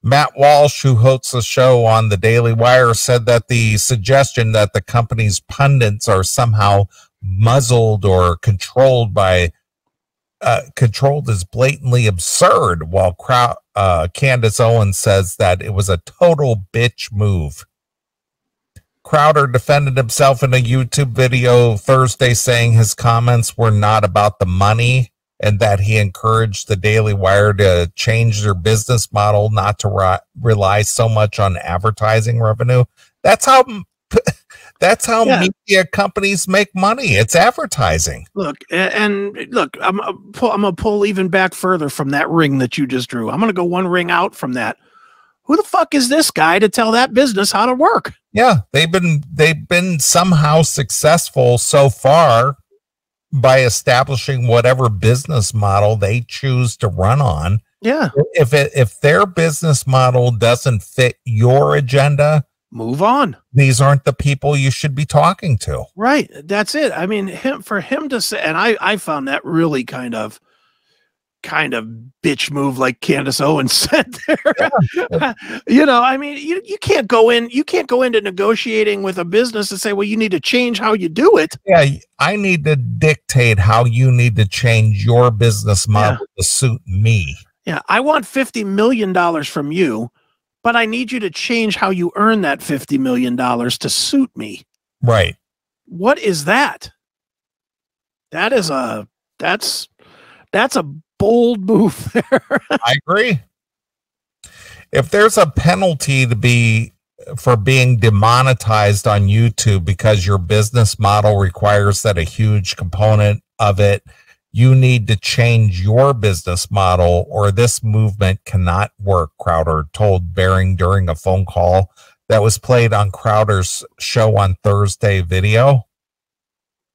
Matt Walsh, who hosts a show on the Daily Wire, said that the suggestion that the company's pundits are somehow muzzled or controlled is blatantly absurd, while Candace Owens says that it was a total bitch move. Crowder defended himself in a YouTube video Thursday, saying his comments were not about the money and that he encouraged the Daily Wire to change their business model, not to rely so much on advertising revenue. That's how media companies make money. It's advertising. Look, I'm gonna pull even back further from that ring that you just drew. I'm gonna go one ring out from that. Who the fuck is this guy to tell that business how to work? Yeah, they've been somehow successful so far by establishing whatever business model they choose to run on. Yeah. If their business model doesn't fit your agenda, move on. These aren't the people you should be talking to. Right. That's it. I mean, for him to say, and I found that really kind of, kind of bitch move, like Candace Owens said there. Yeah. You know, I mean, you can't go into negotiating with a business and say, well, you need to change how you do it. Yeah, I need to dictate how you need to change your business model to suit me. Yeah, I want $50 million from you, but I need you to change how you earn that $50 million to suit me. Right. What is that? That's a bold move there. I agree. If there's a penalty for being demonetized on YouTube because your business model requires that a huge component of it, you need to change your business model or this movement cannot work, Crowder told Bering during a phone call that was played on Crowder's show on Thursday video.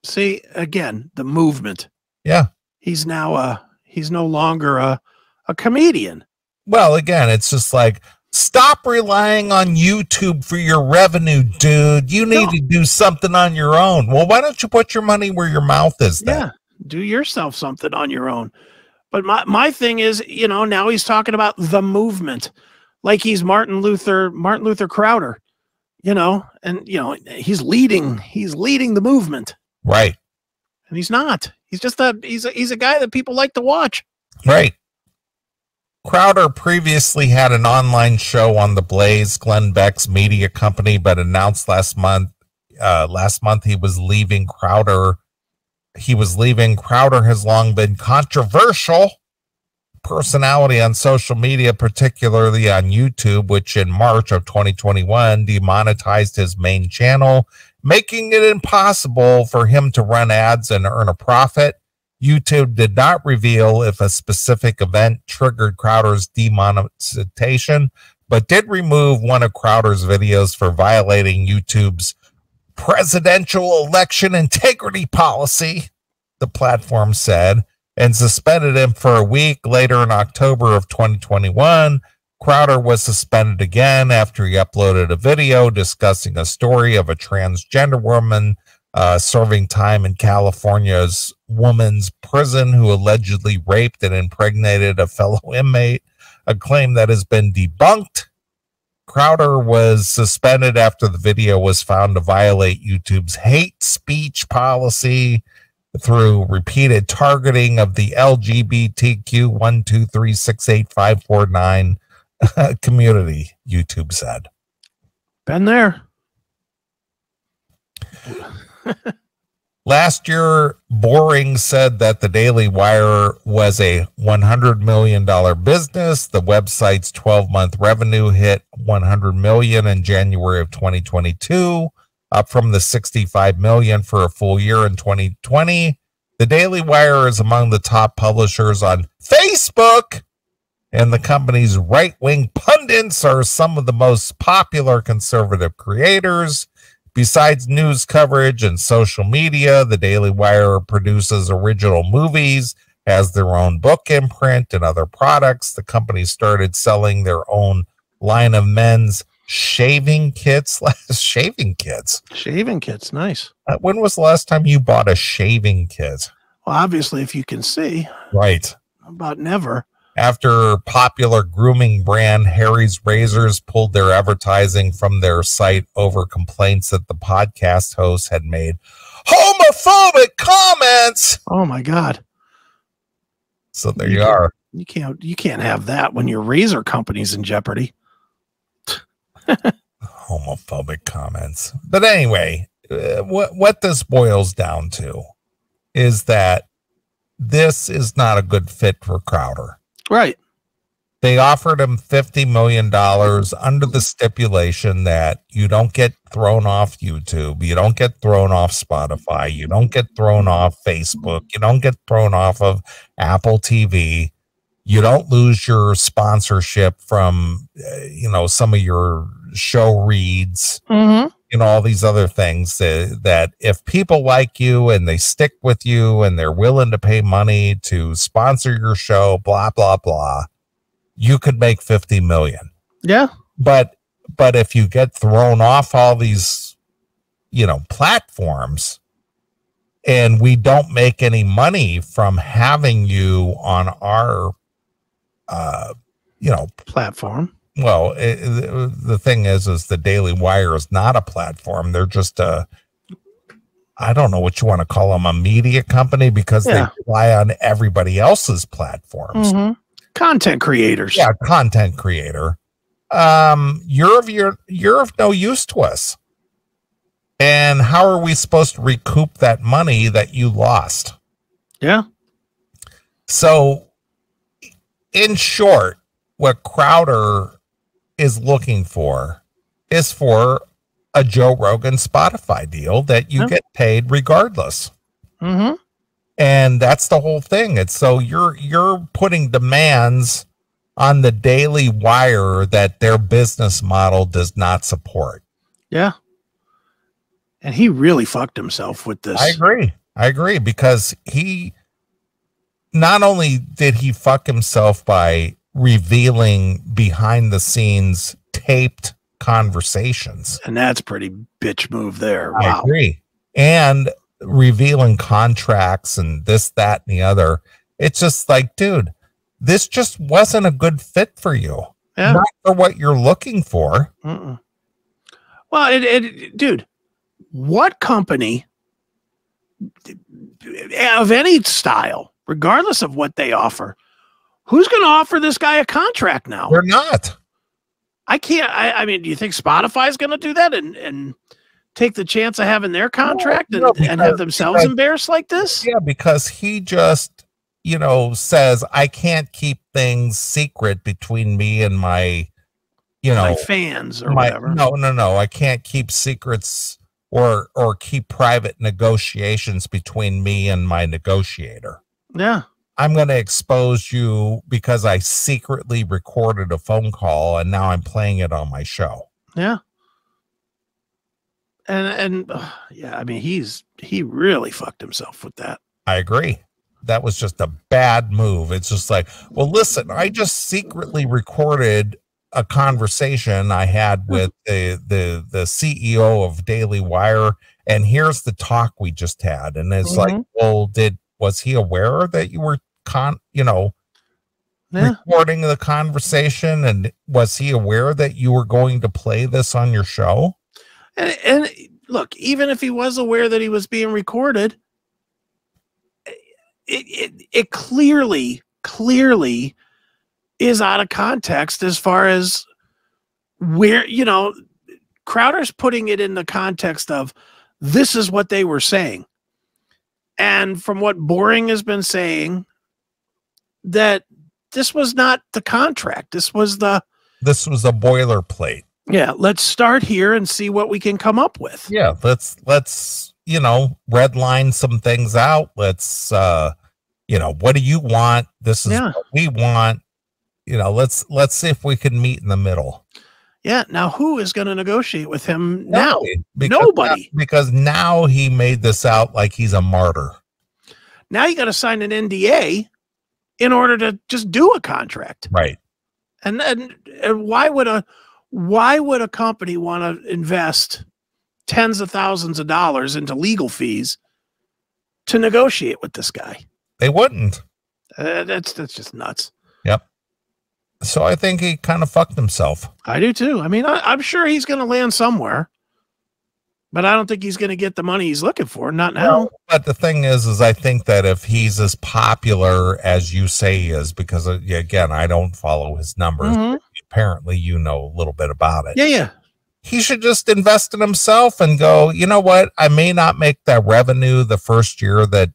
See, again, the movement. Yeah. He's no longer a comedian. Well, again, it's just like, stop relying on YouTube for your revenue, dude. You need to do something on your own. Well, why don't you put your money where your mouth is then? Yeah, do yourself something on your own. But my thing is, you know, now he's talking about the movement, like he's Martin Luther Crowder, you know, and you know he's leading the movement, right? And he's not. He's just he's a guy that people like to watch, right? Crowder previously had an online show on The Blaze, Glenn Beck's media company, but announced last month he was leaving Crowder. Crowder has long been controversial personality on social media, particularly on YouTube, which in March of 2021 demonetized his main channel, making it impossible for him to run ads and earn a profit. YouTube did not reveal if a specific event triggered Crowder's demonetization, but did remove one of Crowder's videos for violating YouTube's presidential election integrity policy, the platform said, and suspended him for a week. Later in October of 2021, Crowder was suspended again after he uploaded a video discussing a story of a transgender woman serving time in California's women's prison who allegedly raped and impregnated a fellow inmate, a claim that has been debunked. Crowder was suspended after the video was found to violate YouTube's hate speech policy through repeated targeting of the LGBTQ 123685549 community, YouTube said. Been there. Last year, Boring said that the Daily Wire was a $100 million business. The website's 12-month revenue hit $100 million in January of 2022, up from the $65 million for a full year in 2020. The Daily Wire is among the top publishers on Facebook, and the company's right-wing pundits are some of the most popular conservative creators. Besides news coverage and social media, the Daily Wire produces original movies, has their own book imprint and other products. The company started selling their own line of men's shaving kits. Shaving kits. Nice. When was the last time you bought a shaving kit? Well, obviously, if you can see. Right. About never. After popular grooming brand Harry's Razors pulled their advertising from their site over complaints that the podcast host had made homophobic comments. Oh my God. So there you are. You can't have that when your razor company's in jeopardy. Homophobic comments. But anyway, what this boils down to is that this is not a good fit for Crowder. Right. They offered him $50 million under the stipulation that you don't get thrown off YouTube, you don't get thrown off Spotify, you don't get thrown off Facebook, you don't get thrown off of Apple TV, you don't lose your sponsorship from, some of your show reads, all these other things that if people like you and they stick with you and they're willing to pay money to sponsor your show, blah, blah, blah, you could make 50 million. Yeah. But if you get thrown off all these, platforms, and we don't make any money from having you on our, platform. Well, the thing is the Daily Wire is not a platform. They're just I don't know what you want to call them, a media company, because they rely on everybody else's platforms. Content creators. Yeah, content creator. You're of no use to us. And how are we supposed to recoup that money that you lost? Yeah. So, in short, what Crowder is looking for is for a Joe Rogan Spotify deal that you get paid regardless. And that's the whole thing. It's so you're putting demands on the Daily Wire that their business model does not support. Yeah. And he really fucked himself with this. I agree, because he not only did he fuck himself by revealing behind the scenes taped conversations, and that's pretty bitch move there. Wow. I agree. And revealing contracts and this, that, and the other. It's just like, dude, this just wasn't a good fit for you. Yeah. Not for what you're looking for. Well, dude, what company of any style, regardless of what they offer, who's going to offer this guy a contract now? They're not. I mean, do you think Spotify's going to do that and take the chance of having their contract and have themselves embarrassed like this? Yeah, because he just, says, I can't keep things secret between me and my, my fans or whatever. No. I can't keep secrets or keep private negotiations between me and my negotiator. Yeah. I'm going to expose you because I secretly recorded a phone call and now I'm playing it on my show. Yeah. And yeah, I mean, he really fucked himself with that. I agree. That was just a bad move. It's just like, well, listen, I just secretly recorded a conversation I had with the CEO of Daily Wire, and here's the talk we just had. And it's like, well, was he aware that you were recording the conversation, and was he aware that you were going to play this on your show? And look, even if he was aware that he was being recorded, it clearly is out of context as far as where, Crowder's putting it in the context of this is what they were saying. And from what Boring has been saying, that this was not the contract. This was a boilerplate. Yeah, let's start here and see what we can come up with. Yeah, let's red line some things out. Let's what do you want? This is what we want. Let's see if we can meet in the middle. Yeah, now who is going to negotiate with him now? Nobody. Because now he made this out like he's a martyr. Now you got to sign an NDA in order to just do a contract. Right. And why would a company want to invest tens of thousands of dollars into legal fees to negotiate with this guy? They wouldn't. That's just nuts. Yep. So I think he kind of fucked himself. I do too. I mean, I'm sure he's going to land somewhere, but I don't think he's going to get the money he's looking for. Not now. Well, but the thing is I think that if he's as popular as you say he is, because again, I don't follow his numbers. But apparently, a little bit about it. Yeah. He should just invest in himself and go, you know what? I may not make that revenue the first year that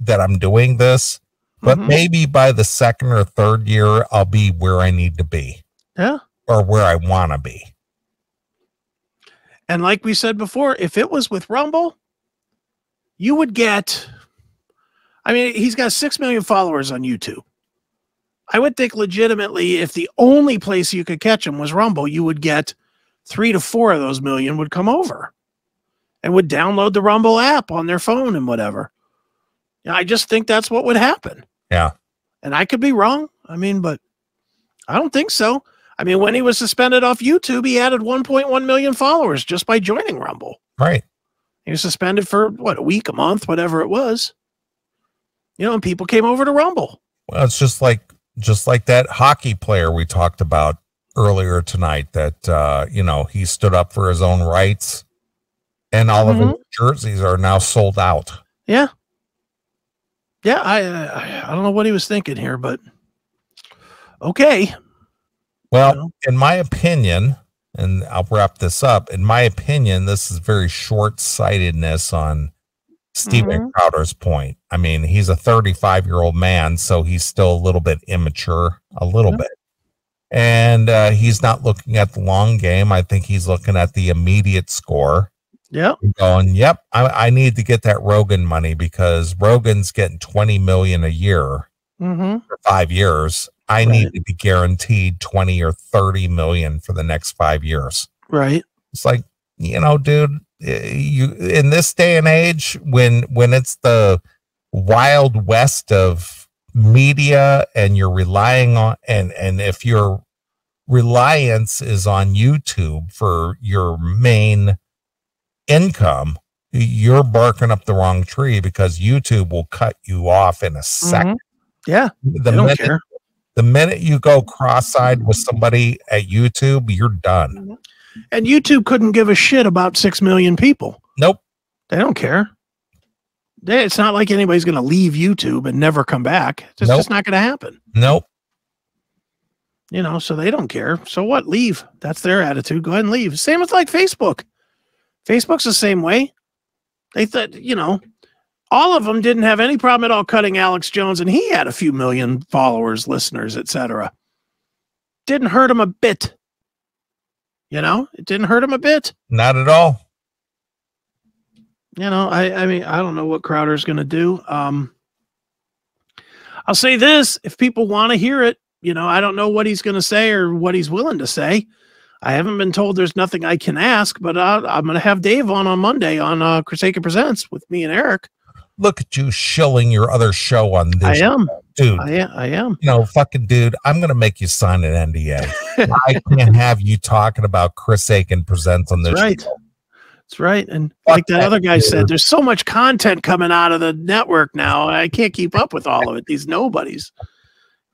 I'm doing this, but maybe by the second or third year, I'll be where I need to be. Yeah. Or where I want to be. And like we said before, if it was with Rumble, you would get, he's got 6 million followers on YouTube. I would think legitimately, if the only place you could catch him was Rumble, you would get 3 to 4 of those million would come over and would download the Rumble app on their phone and whatever. I just think that's what would happen. Yeah. And I could be wrong. But I don't think so. When he was suspended off YouTube, he added 1.1 million followers just by joining Rumble. Right. He was suspended for a week, a month, whatever it was. And people came over to Rumble. Well, it's just like that hockey player we talked about earlier tonight that, he stood up for his own rights, and all of his jerseys are now sold out. Yeah. Yeah. I don't know what he was thinking here, but okay. Well, in my opinion, and I'll wrap this up. In my opinion, this is very short-sightedness on Steven Crowder's point. I mean, he's a 35-year-old man, so he's still a little bit immature, bit. And he's not looking at the long game. I think he's looking at the immediate score. Yeah. Going, yep, I need to get that Rogan money because Rogan's getting $20 million a year for 5 years. I need to be guaranteed 20 or 30 million for the next 5 years. Right. It's like, dude, you in this day and age when it's the wild west of media and you're relying on and if your reliance is on YouTube for your main income, you're barking up the wrong tree because YouTube will cut you off in a second. Yeah. They don't care. The minute you go cross-eyed with somebody at YouTube, you're done. And YouTube couldn't give a shit about 6 million people. Nope. They don't care. It's not like anybody's going to leave YouTube and never come back. It's just not going to happen. Nope. So they don't care. So what? Leave. That's their attitude. Go ahead and leave. Same with like Facebook. Facebook's the same way. They thought, all of them didn't have any problem at all cutting Alex Jones, and he had a few million followers, listeners, etc. Didn't hurt him a bit. It didn't hurt him a bit. Not at all. I mean, I don't know what Crowder's going to do. I'll say this: if people want to hear it, I don't know what he's going to say or what he's willing to say. I haven't been told there's nothing I can ask, but I'm going to have Dave on Monday on Chris Aiken Presents with me and Eric. Look at you shilling your other show on this. I am. Show, dude. I am. Fucking dude, I'm going to make you sign an NDA. I can't have you talking about Chris Aiken Presents on this show. That's right. And like that other guy said, there's so much content coming out of the network now. I can't keep up with all of it. These nobodies.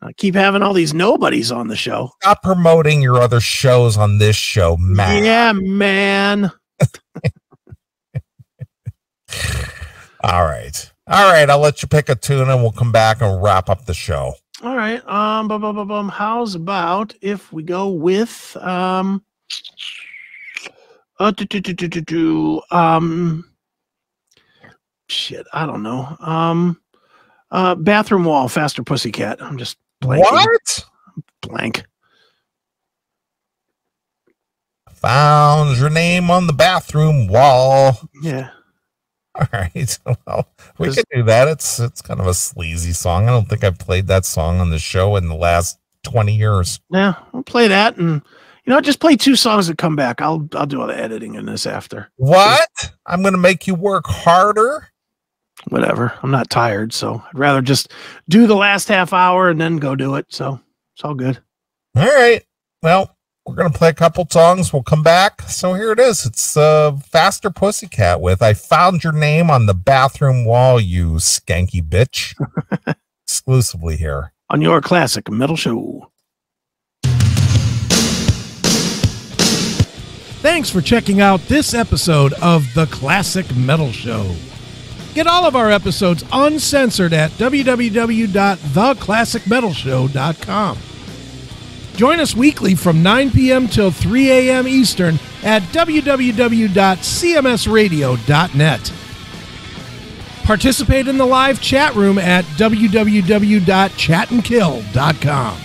I keep having all these nobodies on the show. Stop promoting your other shows on this show, man. Yeah, man. All right. I'll let you pick a tune and we'll come back and wrap up the show. All right. How's about if we go with shit, I don't know. Bathroom Wall, Faster Pussycat. I'm just blanking. What? Blank. Found your name on the bathroom wall. Yeah. All right. Well, we could do that. It's kind of a sleazy song. I don't think I've played that song on the show in the last 20 years. Yeah, we'll play that, and just play 2 songs that come back. I'll do all the editing in this after. What? I'm going to make you work harder? Whatever. I'm not tired, so I'd rather just do the last half hour and then go do it. So it's all good. All right. Well, we're going to play a couple songs. We'll come back. So here it is. It's Faster Pussycat with I Found Your Name on the Bathroom Wall, you skanky bitch. Exclusively here on your Classic Metal Show. Thanks for checking out this episode of The Classic Metal Show. Get all of our episodes uncensored at www.theclassicmetalshow.com. Join us weekly from 9 p.m. till 3 a.m. Eastern at www.cmsradio.net. Participate in the live chat room at www.chatandkill.com.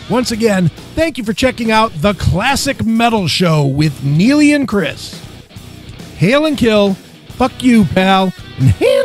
Once again, thank you for checking out The Classic Metal Show with Neeley and Chris. Hail and kill. Fuck you, pal. And hail